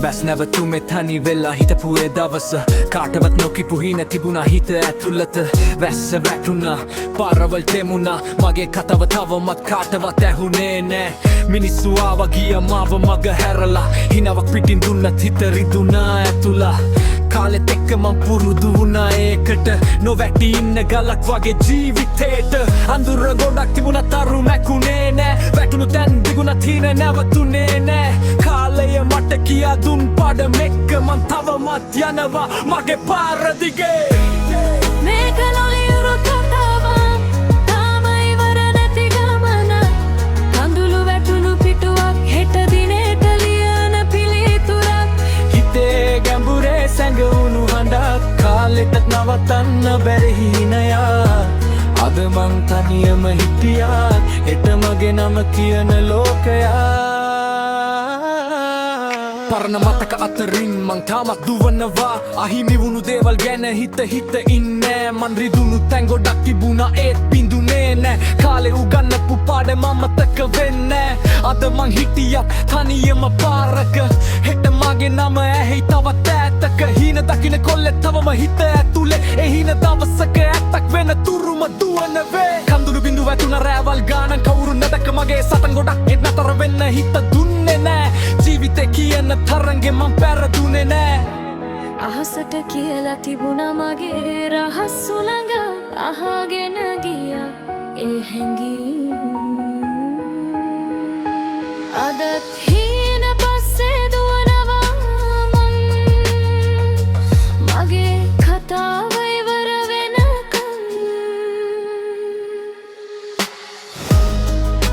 බැස් නැවතුමේ තනි වෙලා හිටපු ඒ දවස කාටවත් නොකිපු හින තිබුණා හිත ඇතුළත වැස්ස වැටුණා පාරවල් තෙමුණා මගේ කතාව තවමත් කාටවත් ඇහුනේ නෑ මිනිස්සු ආවා ගියා මාව මග හැරලා හිනාවක් පිටින් දුන්නත් හිත රිදුනා ඇතුළා කාලෙත් එක්ක මං පුරුදු වුණා ඒකට නොවැටි ඉන්න ගලක් වගේ ජීවිතේට අඳුර ගොඩක් තිබුණා තරු මැකුණේ නෑ වැටුණු තැන් දිගුණත් හින නැවතුනේ නෑ කාලය මට කියා දුන් පඩම එක්ක මං තවමත් යනවා මගේ පාර දිගේ මේක නොලියුරු කතාවක් තාම ඉවර නැති ගමන කඳුළු වැටුණු පිටුවක් හෙට දිනේට ලියන පිළිතුරක් හිතේ ගැඹුරේ සැඟවුණු හඬක් කාලෙට නවතන්න බැරි හිනයක් අද මං තනියම හිටියා හෙට මගේ නම කියන ලෝකයා පරණ මතක අතරින් මං තාමත් දුවනවා අහිමි වුණු දේවල් ගැන හිත ඉන්නේ මන් රිදුණු තැන් ගොඩක් තිබුණා ඒත් බිඳුනේ නෑ කාලේ උගන්නපු පාඩම අමතක වෙන්නේ අද මං හිටියත් තනියම පාරක හෙට මගේ නම ඇහි තවත් ඈතක හීන දකින්න කොල්ලෙත් තවම හිත ඇතුලේ ඒ හීන දවසක ඇත්තක් වෙන තුරුම දුවන වේ කඳුළු බිඳු වැටුණ රෑවල් ගානක් කවුරු නැදක මගේ සතන් ගොඩක් ඒත් නතර වෙන්න හිත දුන්නේ නෑ ජීවිතේ කියන තරංගෙ මං පැරදුනේ නෑ අහසට කියලා තිබුණා මගේ රහස් සුළඟ අහගෙන ගියා ඒ හැඟීම් අදත් හීන පස්සේ දුවනවා මං මගේ කතාව ඉවර වෙනකම්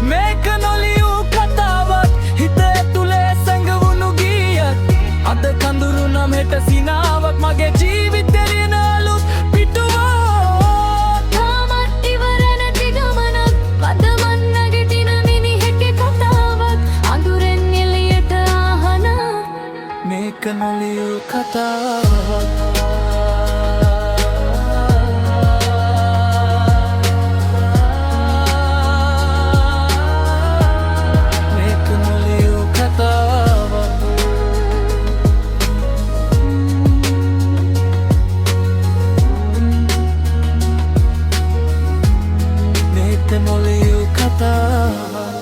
මේක නොලියූ කතාවක් හිත ඇතුලේ සැඟවුණු ගීයක් අද කඳුරු නම් හෙට සිනාවක් මගේ ජීවිතේ ලියන අලුත් පිටුවක් තාමත් ඉවර නැති ගමනක් වදමන් නැගිටින මිනිහෙක්ගේ කතාවක් අඳුරෙන් එළියට ආහන මේක නොලියූ කතාවක් Te moleu katawa